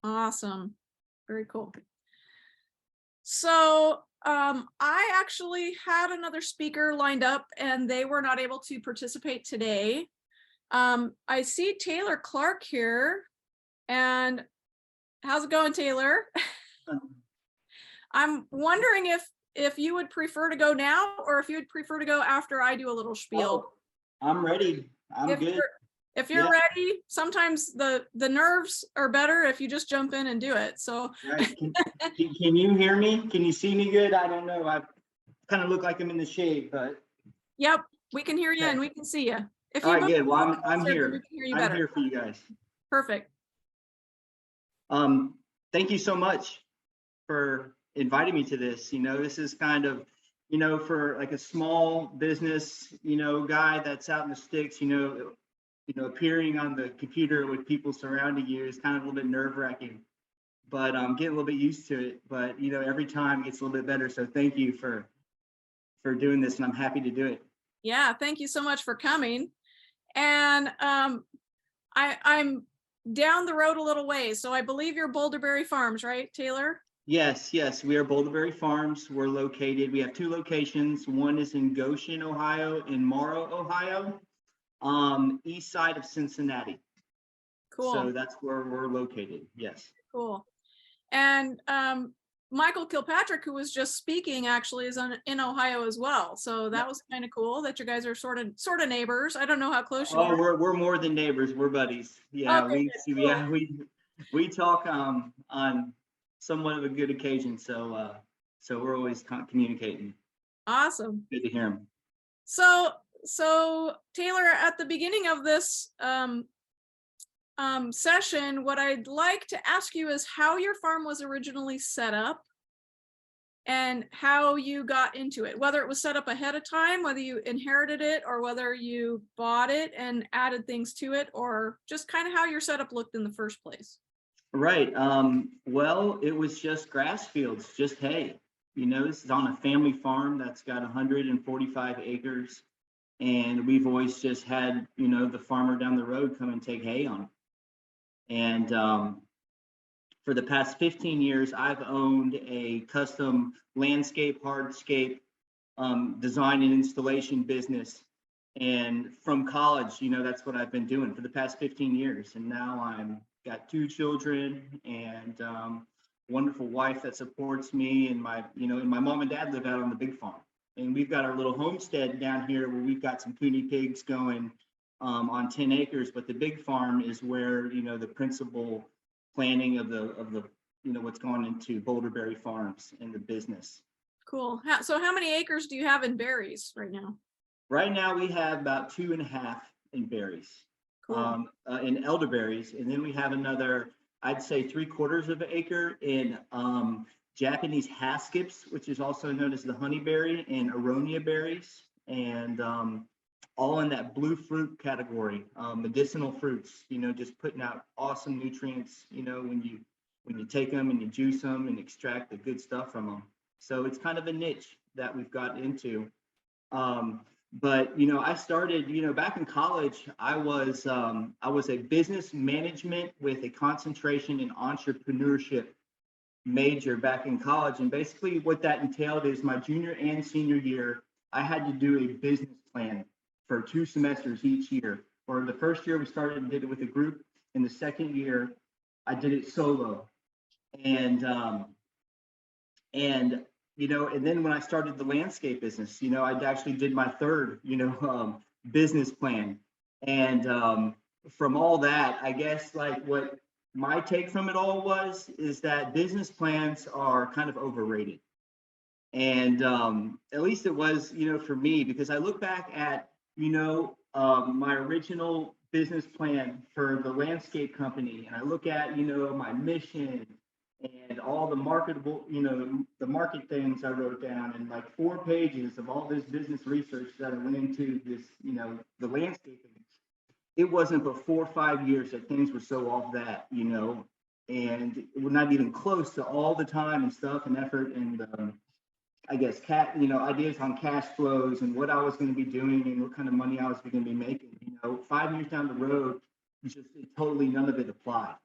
Awesome. Very cool. So I actually had another speaker lined up and they were not able to participate today. I see Taylor Clark here. And how's it going, Taylor? I'm wondering if you would prefer to go now or if you would prefer to go after I do a little spiel. Oh, I'm ready. I'm If good. if you're Yeah. ready, sometimes the nerves are better if you just jump in and do it. So Right. Can you hear me? Can you see me good? I don't know. I kind of look like I'm in the shade, but yep, we can hear you okay. and we can see you. If All you right, move good. a Well, little I'm closer, then we here. can hear you I'm better. here for you guys. Perfect. Thank you so much for inviting me to this. This is kind of, for like a small business, guy that's out in the sticks, appearing on the computer with people surrounding you is kind of a little bit nerve-wracking, but I'm getting a little bit used to it. But every time it gets a little bit better. So thank you for doing this, and I'm happy to do it. Yeah, thank you so much for coming. And I'm down the road a little ways, so I believe you're Boulderberry Farms, right, Taylor? Yes, we are Boulderberry Farms. We have two locations. One is in Goshen, Ohio, and Morrow, Ohio, east side of Cincinnati. Cool. So that's where we're located. Yes. Cool. And Michael Kilpatrick, who was just speaking, actually is in Ohio as well. So that was kind of cool that you guys are sort of neighbors. I don't know how close you Oh, are. we're more than neighbors. We're buddies. Yeah, Okay, cool. we talk on somewhat of a good occasion. So we're always communicating. Awesome. Good to hear him. So Taylor, at the beginning of this session, what I'd like to ask you is how your farm was originally set up and how you got into it, whether it was set up ahead of time, whether you inherited it, or whether you bought it and added things to it, or just kind of how your setup looked in the first place. Right. Well, it was just grass fields, just hay. This is on a family farm that's got 145 acres. And we've always just had, the farmer down the road come and take hay on. And for the past 15 years, I've owned a custom landscape, hardscape design and installation business. And from college, that's what I've been doing for the past 15 years. And now I'm got two children and wonderful wife that supports me. And my mom and dad live out on the big farm. And we've got our little homestead down here where we've got some cooney pigs going on 10 acres. But the big farm is where, the principal planning of the what's going into Boulderberry Farms and the business. Cool. So how many acres do you have in berries right now? Right now we have about 2.5 in berries, Cool. in elderberries, and then we have another, I'd say 3/4 of an acre in Japanese haskips, which is also known as the honeyberry, and aronia berries, and all in that blue fruit category, medicinal fruits. Just putting out awesome nutrients. When you take them and you juice them and extract the good stuff from them. So it's kind of a niche that we've got into. But I started, back in college. I was a business management with a concentration in entrepreneurship major back in college, and basically what that entailed is my junior and senior year, I had to do a business plan for 2 semesters each year. For the first year, we started and did it with a group. In the second year, I did it solo, and and then when I started the landscape business, I actually did my third, business plan. And from all that, I guess like what my take from it all is that business plans are kind of overrated. And at least it was, for me, because I look back at, my original business plan for the landscape company, and I look at, my mission and all the marketable, the market things I wrote down, and like 4 pages of all this business research that I went into this, the landscaping. It wasn't but 4 or 5 years that things were so off that, and we're not even close to all the time and stuff and effort and I guess ideas on cash flows and what I was going to be doing and what kind of money I was going to be making. 5 years down the road, just totally none of it applied.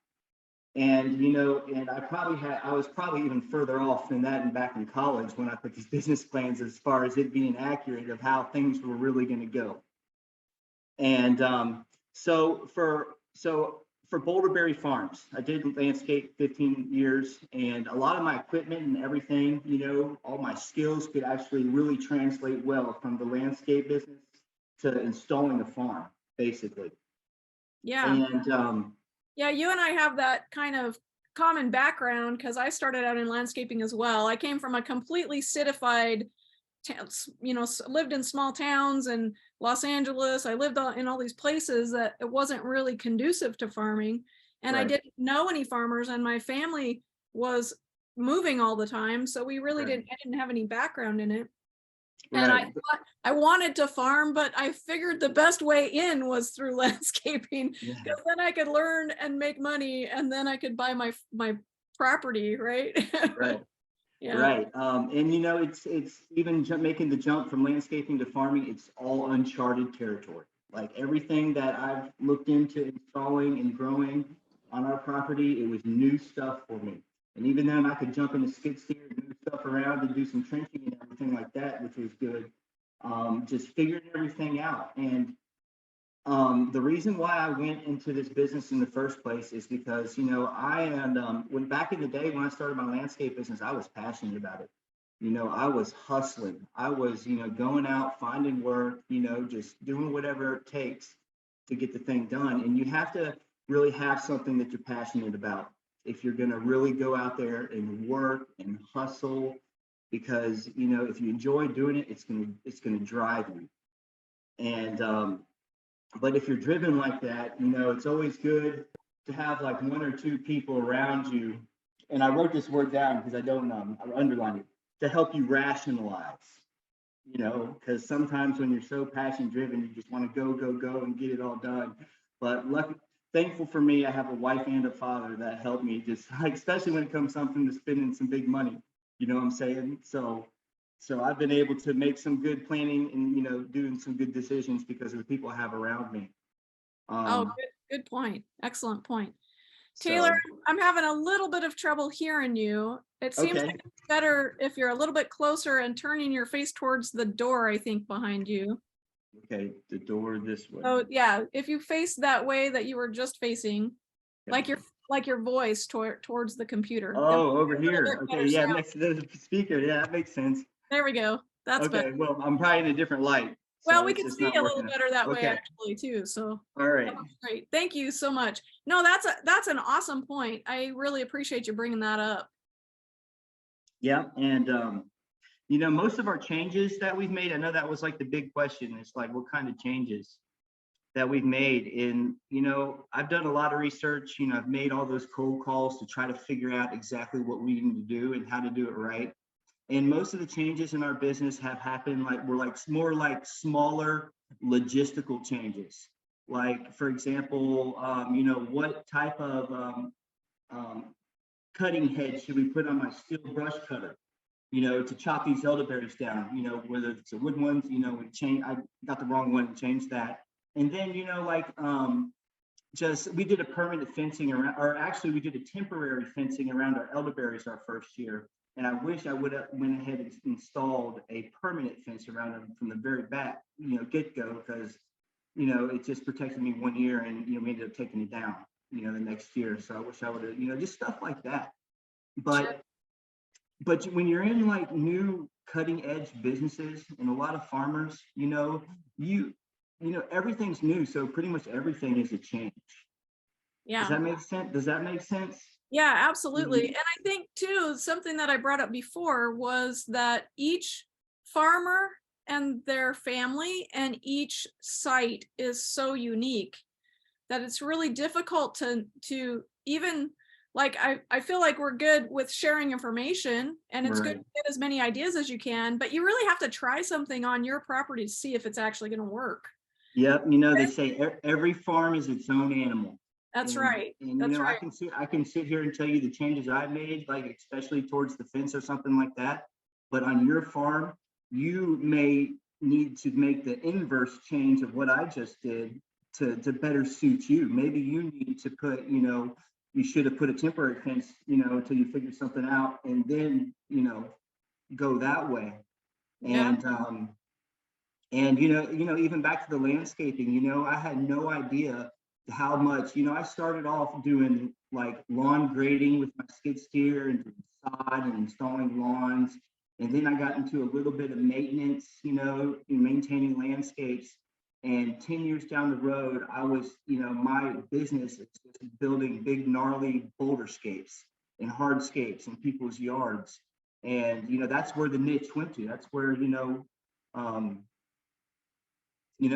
And, and I was probably even further off than that and back in college when I put these business plans as far as it being accurate of how things were really going to go. And so for Boulderberry Farms, I did landscape 15 years, and a lot of my equipment and everything, all my skills could actually really translate well from the landscape business to installing a farm, basically. Yeah. And Yeah, you and I have that kind of common background because I started out in landscaping as well. I came from a completely citified lived in small towns and Los Angeles. I lived in all these places that it wasn't really conducive to farming. And I right, didn't know any farmers, and my family was moving all the time. So we really right, I didn't have any background in it. And right, I wanted to farm, but I figured the best way in was through landscaping, yeah, because then I could learn and make money, and then I could buy my property, right? right. Yeah. Right. And it's even making the jump from landscaping to farming, it's all uncharted territory. Like everything that I've looked into installing and growing on our property, it was new stuff for me. And even then I could jump into skid steer and move stuff around and do some trenching and everything like that, which was good. Just figuring everything out. And the reason why I went into this business in the first place is because, when back in the day when I started my landscape business, I was passionate about it. I was hustling. I was, going out, finding work, just doing whatever it takes to get the thing done. And you have to really have something that you're passionate about if you're going to really go out there and work and hustle, because, if you enjoy doing it, it's going to drive you. And, but if you're driven like that, it's always good to have like one or two people around you. And I wrote this word down because I don't I underlined it, to help you rationalize, because sometimes when you're so passion driven, you just want to go and get it all done. But thankful for me, I have a wife and a father that help me, just like, especially when it comes something to spending some big money. You know what I'm saying? So I've been able to make some good planning and, doing some good decisions because of the people I have around me. Oh, Um, good point. Excellent point. Taylor, so, I'm having a little bit of trouble hearing you. It seems okay. like it's better if you're a little bit closer and turning your face towards the door, I think, behind you. Okay. The door this way. So yeah, if you face that way that you were just facing, Okay. like your voice towards the computer, it Oh, might be over a little here. bit Okay. better Yeah. sound. Next to the speaker. Yeah. That makes sense. There we go. That's better. Okay. Well, I'm probably in a different light, Well, so we it's can just see not a little working out. better that way Okay. actually too. So All right. great. Thank you so much. No, that's an awesome point. I really appreciate you bringing that up. Yeah. And, most of our changes that we've made, I know that was like the big question. It's like, what kind of changes that we've made? And, I've done a lot of research, I've made all those cold calls to try to figure out exactly what we need to do and how to do it right. And most of the changes in our business have happened more like smaller logistical changes. Like, for example, what type of um, cutting head should we put on my steel brush cutter? To chop these elderberries down, whether it's a wood ones, I got the wrong one and changed that. And then, we did a permanent fencing around, or actually we did a temporary fencing around our elderberries our first year. And I wish I would have went ahead and installed a permanent fence around them from the very back, get go, because, it just protected me 1 year, and, we ended up taking it down, the next year. So I wish I would have, just stuff like that. Sure. But when you're in like new cutting edge businesses and a lot of farmers, everything's new. So pretty much everything is a change. Does Yeah. that make sense? Does that make sense? Yeah, absolutely. Mhm. And I think too, something that I brought up before was that each farmer and their family and each site is so unique that it's really difficult to even like I feel like we're good with sharing information, and it's good Right. to get as many ideas as you can, but you really have to try something on your property to see if it's actually going to work. Yep. They say every farm is its own animal. That's And, right. and That's right. I can sit here and tell you the changes I've made, like especially towards the fence or something like that. But on your farm, you may need to make the inverse change of what I just did to better suit you. Maybe you need to put, you should have put a temporary fence, until you figure something out, and then, go that way. Yeah. And even back to the landscaping, I had no idea how much, I started off doing like lawn grading with my skid steer and doing sod and installing lawns. And then I got into a little bit of maintenance, in maintaining landscapes. And 10 years down the road, I was, my business is just building big, gnarly boulderscapes and hardscapes in people's yards. And, that's where the niche went to. That's where, um,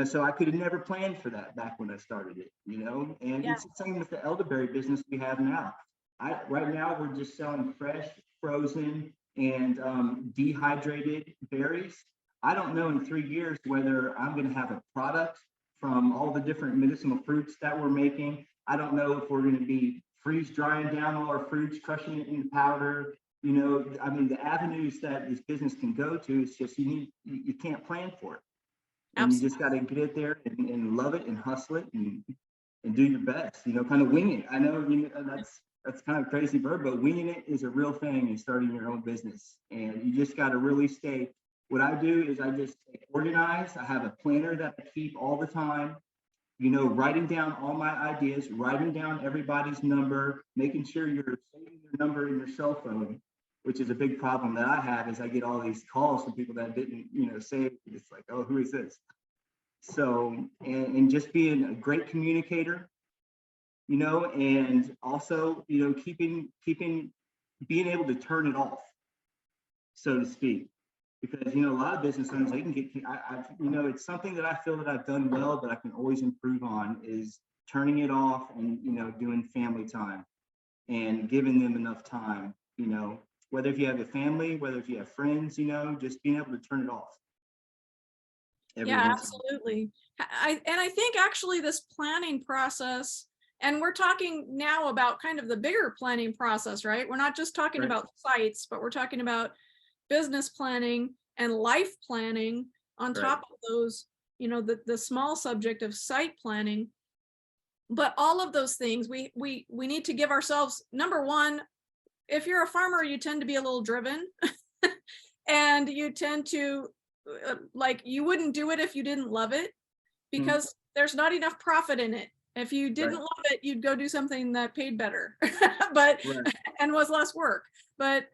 so I could have never planned for that back when I started it, and Yeah. it's the same with the elderberry business we have now. Right now, we're just selling fresh, frozen, and dehydrated berries. I don't know in 3 years whether I'm going to have a product from all the different medicinal fruits that we're making. I don't know if we're going to be freeze drying down all our fruits, crushing it into powder. I mean, the avenues that this business can go to, it's just you can't plan for it. And you just got to get it there and love it and hustle it and do your best, kind of wing it. I know that's kind of crazy bird, but winging it is a real thing in starting your own business. And you just got to really stay. What I do is I just stay organized. I have a planner that I keep all the time, writing down all my ideas, writing down everybody's number, making sure you're saving your number in your cell phone, which is a big problem that I have. Is I get all these calls from people that didn't, save. It's like, oh, who is this? So, and just being a great communicator, and also, keeping being able to turn it off, so to speak, because a lot of business owners, they can get, it's something that I feel that I've done well, but I can always improve on, is turning it off and doing family time and giving them enough time, whether if you have a family, whether if you have friends, just being able to turn it off. Yeah, absolutely. I think actually this planning process, and we're talking now about kind of the bigger planning process, right? We're not just talking about sites, but we're talking about business planning and life planning on top of those, the small subject of site planning. But all of those things, we need to give ourselves, number one, if you're a farmer, you tend to be a little driven and you tend to, like, you wouldn't do it if you didn't love it, because there's not enough profit in it. If you didn't love it, you'd go do something that paid better, but and was less work. But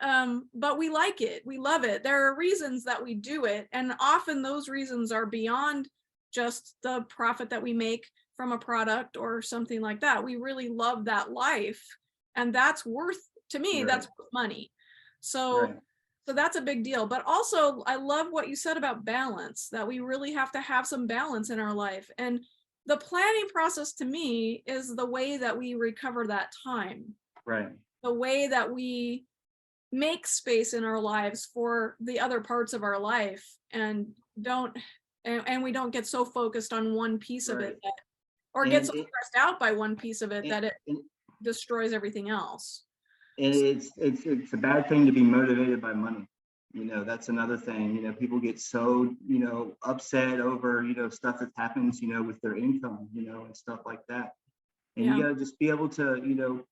we like it, we love it. There are reasons that we do it, and often those reasons are beyond just the profit that we make from a product or something like that. We really love that life, and that's worth, to me, that's worth money. So so that's a big deal. But also, I love what you said about balance, that we really have to have some balance in our life. And the planning process, to me, is the way that we recover that time. Right. The way that we make space in our lives for the other parts of our life, and we don't get so focused on one piece of it that, or get so stressed out by one piece of it that it destroys everything else. And it's a bad thing to be motivated by money. That's another thing. People get so, upset over, stuff that happens, with their income, and stuff like that. And you got to just be able to,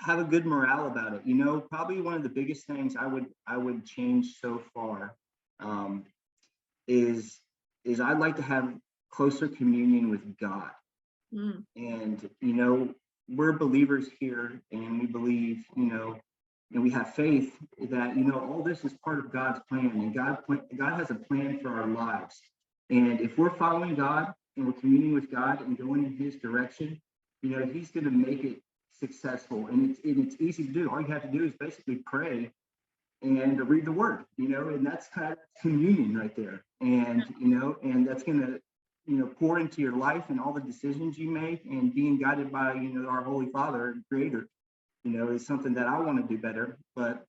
have a good morale about it. Probably one of the biggest things I would change so far, is I'd like to have closer communion with God. And, we're believers here, and we believe, and we have faith that, all this is part of God's plan, and God has a plan for our lives. And if we're following God and we're communing with God and going in his direction, he's going to make it successful. And it's easy to do. All you have to do is basically pray and read the word, and that's kind of communion right there. And, and that's going to, pour into your life and all the decisions you make, and being guided by, our Holy Father and Creator, is something that I want to do better. But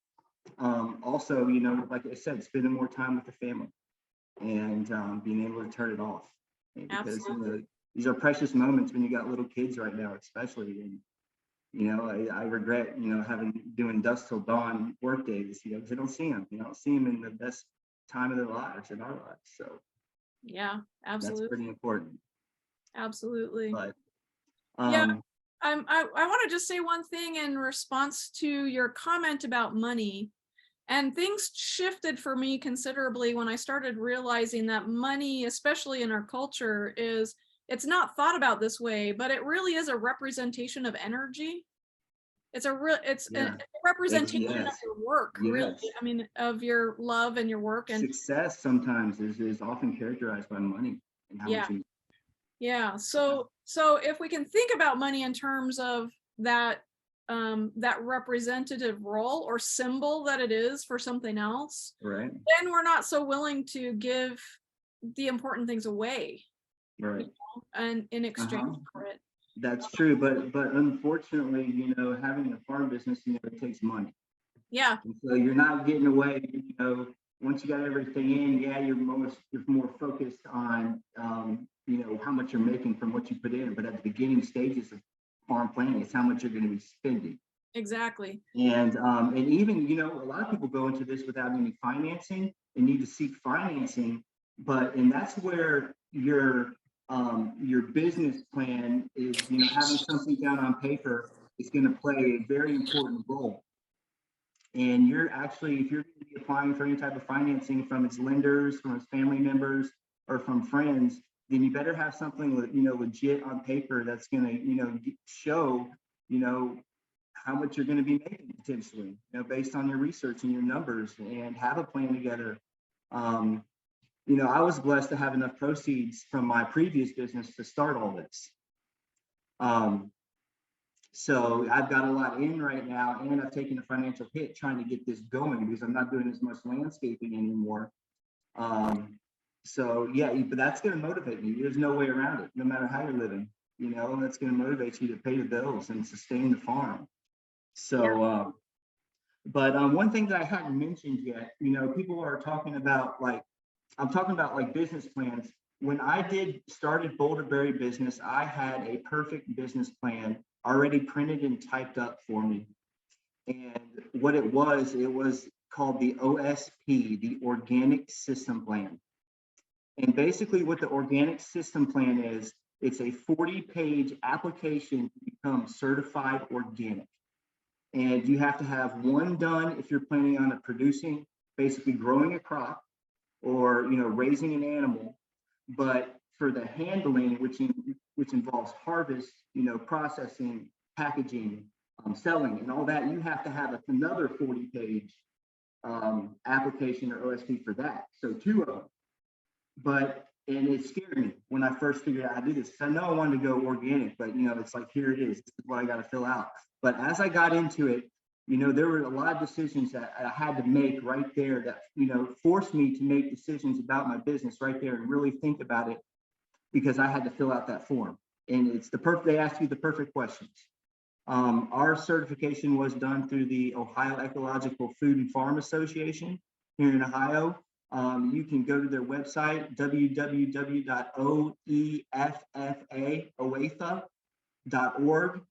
also, like I said, spending more time with the family and being able to turn it off. Because these are precious moments when you got little kids right now, especially. And I regret, doing dusk till dawn work days, because I don't see them. I don't see them in the best time of their lives, in our lives. So yeah, absolutely, that's pretty important. Absolutely. But yeah, I want to just say one thing in response to your comment about money. And things shifted for me considerably when I started realizing that money, especially in our culture, it's not thought about this way, but it really is a representation of energy. It's a Yeah. representation of Yes. your work, really. Yes. I mean, of your love and your work. And Success sometimes is often characterized by money and how yeah, much you. yeah. So if we can think about money in terms of that, that representative role or symbol that it is for something else, Right. then we're not so willing to give the important things away, Right. and in exchange Uh-huh. for it. That's true, but unfortunately, having a farm business, it takes money. Yeah, And so you're not getting away, once you got everything in, yeah, you're more focused on how much you're making from what you put in. But at the beginning stages of farm planning, it's how much you're going to be spending. exactly. And even, a lot of people go into this without any financing and need to seek financing, and that's where your business plan is, having something down on paper is going to play a very important role. And you're actually, if you're going to be applying for any type of financing from its lenders, from its family members, or from friends, then you better have something, legit on paper that's going to, show, how much you're going to be making potentially, based on your research and your numbers, and have a plan together. I was blessed to have enough proceeds from my previous business to start all this. So I've got a lot in right now, and I've taken a financial hit trying to get this going because I'm not doing as much landscaping anymore. So yeah, but that's going to motivate you. There's no way around it. No matter how you're living, that's going to motivate you to pay the bills and sustain the farm. So, but one thing that I hadn't mentioned yet, people are talking about I'm talking about business plans. When I started Boulder Berry business, I had a perfect business plan already printed and typed up for me. And what it was called the OSP, the Organic System Plan. And basically what the Organic System Plan is, it's a 40-page application to become certified organic. And you have to have one done if you're planning on producing, basically growing a crop or raising an animal. But for the handling, which involves harvest, processing, packaging, selling, and all that, you have to have another 40-page application or OSP for that. So 2 of them. And it scared me when I first figured out how to do this. I know I wanted to go organic, but it's like, here it is. This is what I got to fill out. But as I got into it, there were a lot of decisions that I had to make right there that, forced me to make decisions about my business right there and really think about it, because I had to fill out that form. And it's they ask you the perfect questions. Our certification was done through the Ohio Ecological Food and Farm Association here in Ohio. You can go to their website, www.oefa.org.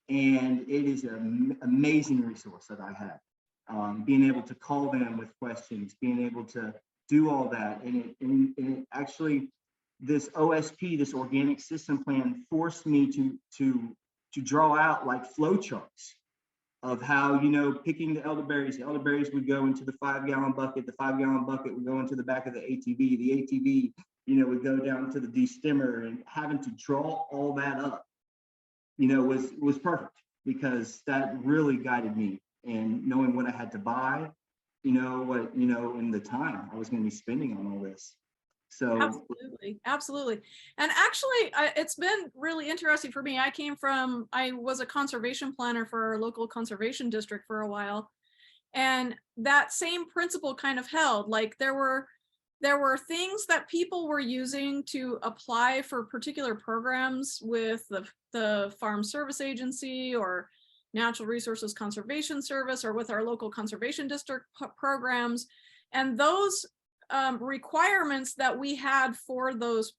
And it is an amazing resource that I had. Being able to call them with questions, being able to do all that. And it actually, this OSP, this Organic System Plan, forced me to draw out flow charts of how, picking the elderberries would go into the 5-gallon bucket. The 5-gallon bucket would go into the back of the ATV. The ATV, would go down to the destimmer, and having to draw all that up, was perfect, because that really guided me, and knowing what I had to buy, in the time I was going to be spending on all this. So Absolutely. And actually, it's been really interesting for me. I was a conservation planner for our local conservation district for a while. And that same principle kind of held. There were things that people were using to apply for particular programs with the Farm Service Agency or Natural Resources Conservation Service, or with our local conservation district programs. And those requirements that we had for those,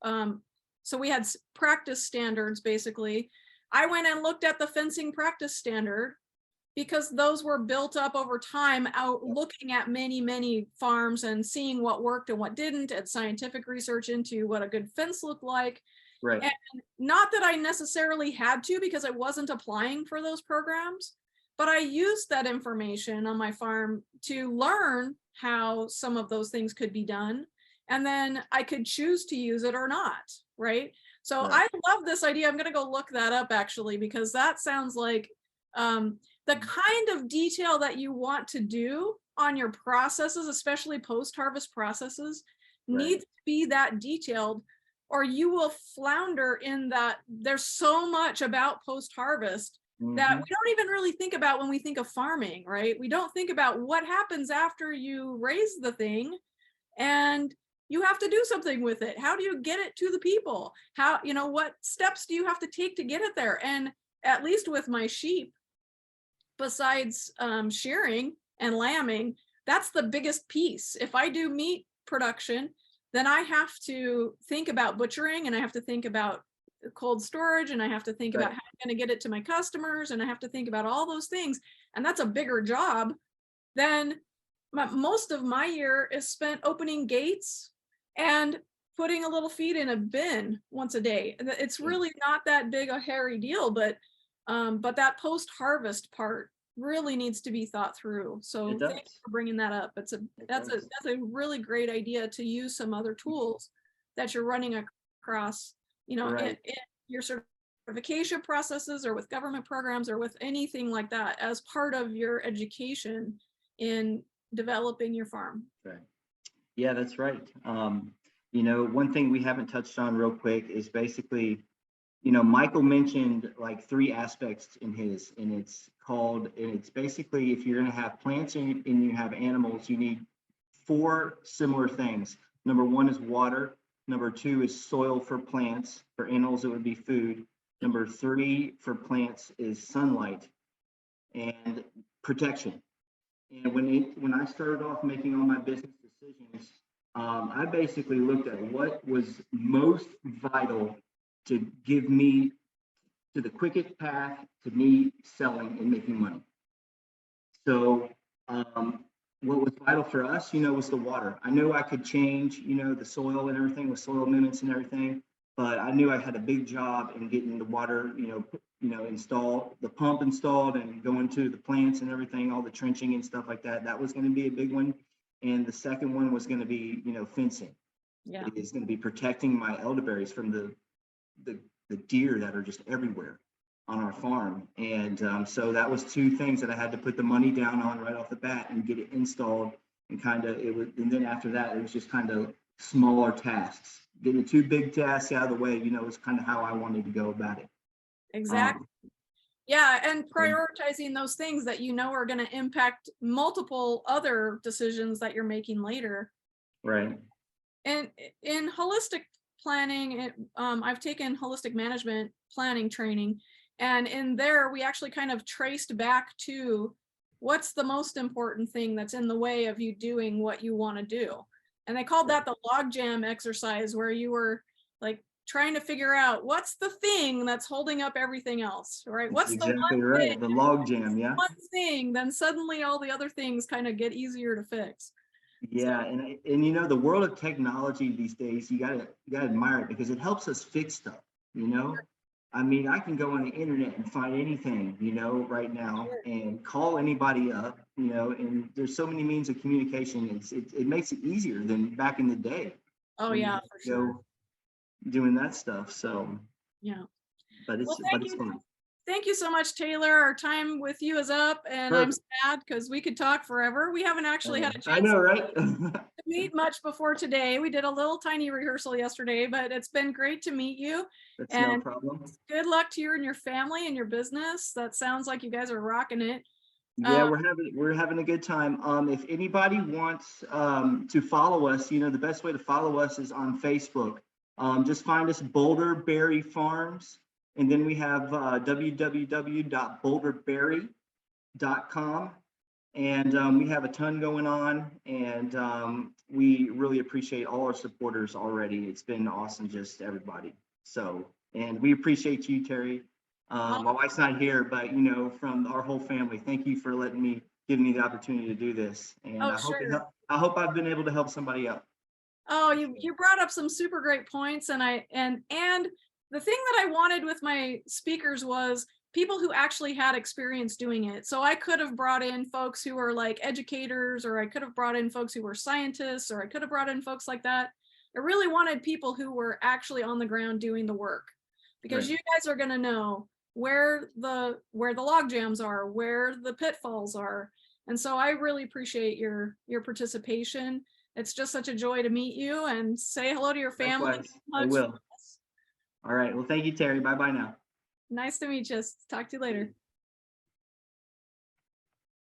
so we had practice standards, basically. I went and looked at the fencing practice standard, because those were built up over time, out looking at many farms and seeing what worked and what didn't, and scientific research into what a good fence looked like. Right. And not that I necessarily had to, because I wasn't applying for those programs, but I used that information on my farm to learn how some of those things could be done. And then I could choose to use it or not, right? So Right. I love this idea. I'm going to go look that up actually, because that sounds like the kind of detail that you want to do on your processes, especially post-harvest processes, Right. needs to be that detailed, or you will flounder in that. There's so much about post-harvest that we don't even really think about when we think of farming, right? We don't think about what happens after you raise the thing and you have to do something with it. How do you get it to the people? How, you know, what steps do you have to take to get it there? And at least with my sheep, besides shearing and lambing, that's the biggest piece. If I do meat production, then I have to think about butchering, and I have to think about cold storage, and I have to think about how I'm going to get it to my customers, and I have to think about all those things. And that's a bigger job than most of my year is spent opening gates and putting a little feed in a bin once a day. It's really not that big a hairy deal, but that post-harvest part really needs to be thought through. So thank you for bringing that up. That's a really great idea to use some other tools that you're running across, you know, in your certification processes or with government programs or with anything like that as part of your education in developing your farm. Right. Yeah, that's right. You know, one thing we haven't touched on real quick is basically, you know, Michael mentioned like 3 aspects in his, and it's basically, if you're going to have plants and you have animals, you need 4 similar things. Number 1 is water. Number 2 is soil for plants. For animals, it would be food. Number 3 for plants is sunlight and protection. And when I started off making all my business decisions, I basically looked at what was most vital to give me to the quickest path to me selling and making money. So what was vital for us, you know, was the water. I knew I could change, you know, the soil and everything with soil amendments and everything, but I knew I had a big job in getting the water, installed, the pump installed and going to the plants and everything, all the trenching and stuff like that. That was going to be a big one. And the second one was going to be, you know, fencing. Yeah. It is going to be protecting my elderberries from the deer that are just everywhere on our farm. And so that was 2 things that I had to put the money down on right off the bat and get it installed. And and then after that, it was just kind of smaller tasks. Getting the 2 big tasks out of the way, you know, is kind of how I wanted to go about it. Exactly. Yeah, and prioritizing those things that you know are going to impact multiple other decisions that you're making later. Right. And in holistic planning, I've taken holistic management planning training, and in there we actually kind of traced back to what's the most important thing that's in the way of you doing what you want to do. And they called that the logjam exercise, where you were like trying to figure out what's the thing that's holding up everything else, right? What's exactly the one thing, the logjam, yeah. One thing, then suddenly all the other things kind of get easier to fix. Yeah, so, and you know, the world of technology these days, you gotta admire it, because it helps us fix stuff, you know. Sure. I mean, I can go on the internet and find anything, you know, right now, and call anybody up, you know, and there's so many means of communication. It makes it easier than back in the day. Oh yeah, for sure. Doing that stuff. So yeah, but it's fun. Thank you so much, Taylor. Our time with you is up, and I'm sad because we could talk forever. We haven't actually had a chance, I know, right? to meet much before today. We did a little tiny rehearsal yesterday, but it's been great to meet you. That's no problem. Good luck to you and your family and your business. That sounds like you guys are rocking it. Yeah, we're having a good time. If anybody wants to follow us, you know, the best way to follow us is on Facebook. Just find us Boulder Berry Farms, and then we have www.boulderberry.com, and we have a ton going on, and we really appreciate all our supporters already. It's been awesome, just everybody. So, and we appreciate you, Terry. My wife's not here, but you know, from our whole family, thank you for giving me the opportunity to do this, and I hope I've been able to help somebody out. Oh, you brought up some super great points, and the thing that I wanted with my speakers was people who actually had experience doing it. So I could have brought in folks who were like educators, or I could have brought in folks who were scientists, or I could have brought in folks like that. I really wanted people who were actually on the ground doing the work, because Right. you guys are going to know where the log jams are, where the pitfalls are. And so I really appreciate your participation. It's just such a joy to meet you, and say hello to your family. Likewise, I will. All right. Well, thank you, Terry. Bye bye now. Nice to meet you. Talk to you later.